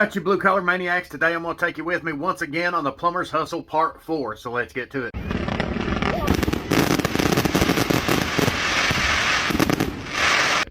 Got you blue collar maniacs. Today I'm going to take you with me once again on the Plumber's Hustle Part 4. So let's get to it.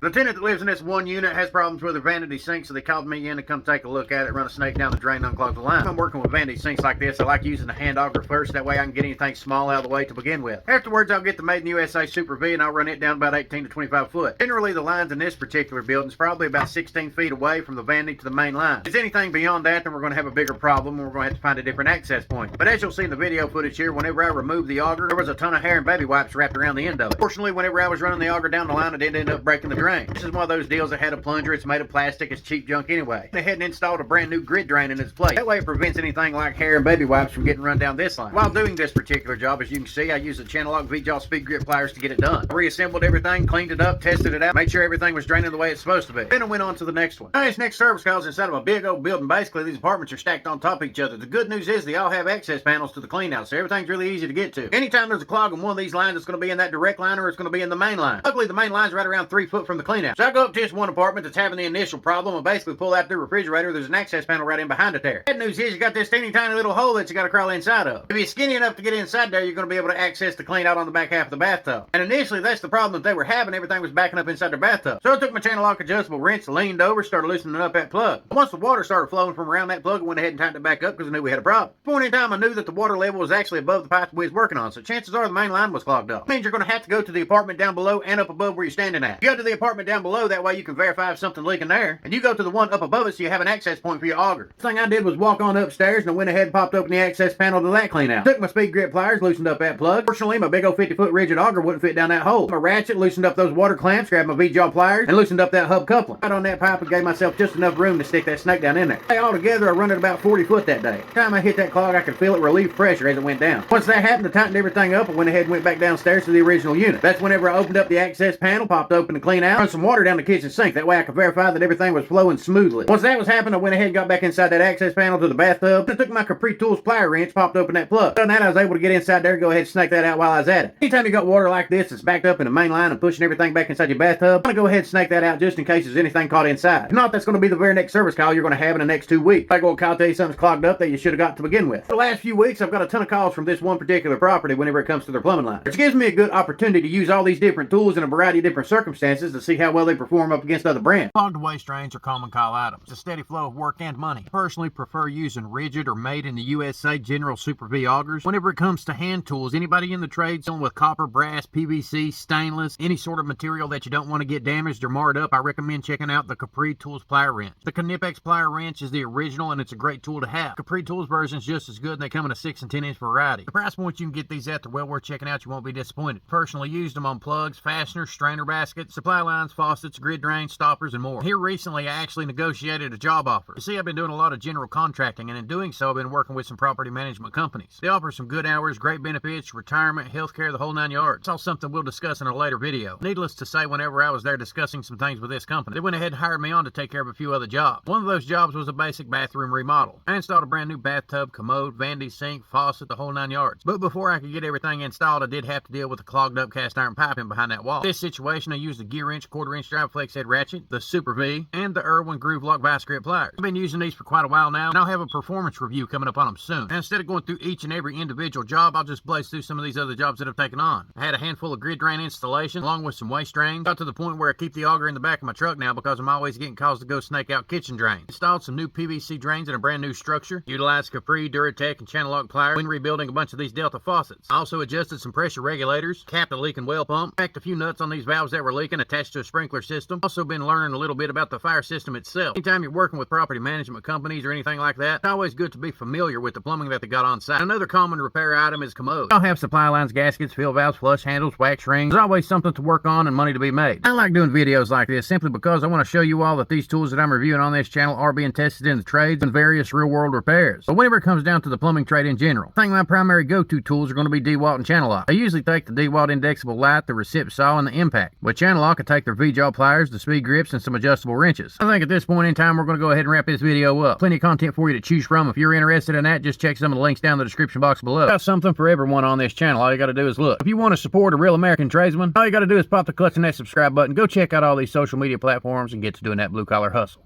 The tenant that lives in this one unit has problems with their vanity sink, so they called me in to come take a look at it, run a snake down the drain, unclog the line. If I'm working with vanity sinks like this, I like using the hand auger first. That way I can get anything small out of the way to begin with. Afterwards, I'll get the Made in USA Super V and I'll run it down about 18 to 25 foot. Generally, the lines in this particular building is probably about 16 feet away from the vanity to the main line. If it's anything beyond that, then we're going to have a bigger problem and we're going to have to find a different access point. But as you'll see in the video footage here, whenever I removed the auger, there was a ton of hair and baby wipes wrapped around the end of it. Fortunately, whenever I was running the auger down the line, I did end up breaking the drain. This is one of those deals that had a plunger. It's made of plastic. It's cheap junk anyway. I went ahead and installed a brand new grit drain in its place. That way it prevents anything like hair and baby wipes from getting run down this line. While doing this particular job, as you can see, I used the Channellock V-Jaw speed grip pliers to get it done. I reassembled everything, cleaned it up, tested it out, made sure everything was draining the way it's supposed to be. Then I went on to the next one. Now, this next service call is inside of a big old building. Basically, these apartments are stacked on top of each other. The good news is they all have access panels to the clean out, so everything's really easy to get to. Anytime there's a clog on one of these lines, it's going to be in that direct line or it's going to be in the main line. Luckily, the main line's right around 3 foot from the clean out. So I go up to this one apartment that's having the initial problem and basically pull out the refrigerator. There's an access panel right in behind it there. Bad news is you got this teeny tiny little hole that you got to crawl inside of. If you're skinny enough to get inside there, you're going to be able to access the clean out on the back half of the bathtub. And initially, that's the problem that they were having. Everything was backing up inside their bathtub. So I took my Channellock adjustable wrench, leaned over, started loosening up that plug. Once the water started flowing from around that plug, I went ahead and tightened it back up because I knew we had a problem. At the point in time, I knew that the water level was actually above the pipe we was working on, so chances are the main line was clogged up. That means you're going to have to go to the apartment down below and up above where you're standing at. You go to the apartment down below, that way you can verify if something's leaking there. And you go to the one up above it so you have an access point for your auger. The thing I did was walk on upstairs and I went ahead and popped open the access panel to that clean out. Took my speed grip pliers, loosened up that plug. Fortunately, my big old 50-foot rigid auger wouldn't fit down that hole. My ratchet, loosened up those water clamps, grabbed my V-jaw pliers, and loosened up that hub coupling. Right on that pipe and gave myself just enough room to stick that snake down in there. All together, I run it about 40 foot that day. The time I hit that clog, I could feel it relieve pressure as it went down. Once that happened, I tightened everything up and went ahead and went back downstairs to the original unit. That's whenever I opened up the access panel, popped open the clean out, run some water down the kitchen sink. That way I could verify that everything was flowing smoothly. Once that was happening, I went ahead and got back inside that access panel to the bathtub. I took my Capri tools plier wrench, popped open that plug. Done that, I was able to get inside there and go ahead and snake that out while I was at it. Anytime you got water like this that's backed up in the main line and pushing everything back inside your bathtub, I'm gonna go ahead and snake that out just in case there's anything caught inside. If not, that's gonna be the very next service call you're gonna have in the next 2 weeks. I go call tell you something's clogged up that you should have got to begin with. For the last few weeks, I've got a ton of calls from this one particular property whenever it comes to their plumbing line, which gives me a good opportunity to use all these different tools in a variety of different circumstances to see how well they perform up against other brands. Clogged waste drains are common call items. It's a steady flow of work and money. I personally prefer using rigid or made in the USA General Super V augers. Whenever it comes to hand tools, anybody in the trade dealing with copper, brass, PVC, stainless, any sort of material that you don't want to get damaged or marred up, I recommend checking out the Capri Tools plier wrench. The Knipex plier wrench is the original and it's a great tool to have. Capri Tools version is just as good and they come in a 6 and 10 inch variety. The price point you can get these at, they're well worth checking out. You won't be disappointed. Personally used them on plugs, fasteners, strainer baskets, supply lines, faucets, grid drains, stoppers, and more. Here recently, I actually negotiated a job offer. You see, I've been doing a lot of general contracting, and in doing so, I've been working with some property management companies. They offer some good hours, great benefits, retirement, healthcare, the whole 9 yards. It's all something we'll discuss in a later video. Needless to say, whenever I was there discussing some things with this company, they went ahead and hired me on to take care of a few other jobs. One of those jobs was a basic bathroom remodel. I installed a brand new bathtub, commode, vanity sink, faucet, the whole 9 yards. But before I could get everything installed, I did have to deal with the clogged up cast iron piping behind that wall. In this situation, I used the gear wrench, 1/4 inch drive flex head ratchet, the Super V, and the Irwin groove lock vice grip pliers. I've been using these for quite a while now, and I'll have a performance review coming up on them soon. And instead of going through each and every individual job, I'll just blaze through some of these other jobs that I've taken on. I had a handful of grid drain installation, along with some waste drains. Got to the point where I keep the auger in the back of my truck now because I'm always getting calls to go snake out kitchen drains. Installed some new PVC drains in a brand new structure. Utilized Capri, Duratech, and Channellock pliers when rebuilding a bunch of these Delta faucets. I also adjusted some pressure regulators, capped a leaking well pump, cracked a few nuts on these valves that were leaking, attached to a sprinkler system. Also been learning a little bit about the fire system itself. Anytime you're working with property management companies or anything like that, it's always good to be familiar with the plumbing that they got on site. Another common repair item is commodes. I'll have supply lines, gaskets, fill valves, flush handles, wax rings. There's always something to work on and money to be made. I like doing videos like this simply because I want to show you all that these tools that I'm reviewing on this channel are being tested in the trades and various real world repairs. But whenever it comes down to the plumbing trade in general, I think my primary go-to tools are going to be DeWalt and Channellock. I usually take the DeWalt Indexable Light, the Recip Saw, and the Impact. With Channellock, I take their V-jaw pliers, the speed grips, and some adjustable wrenches. I think at this point in time, we're going to go ahead and wrap this video up. Plenty of content for you to choose from. If you're interested in that, just check some of the links down in the description box below. Got something for everyone on this channel. All you got to do is look. If you want to support a real American tradesman, all you got to do is pop the clutch on that subscribe button. Go check out all these social media platforms and get to doing that blue collar hustle.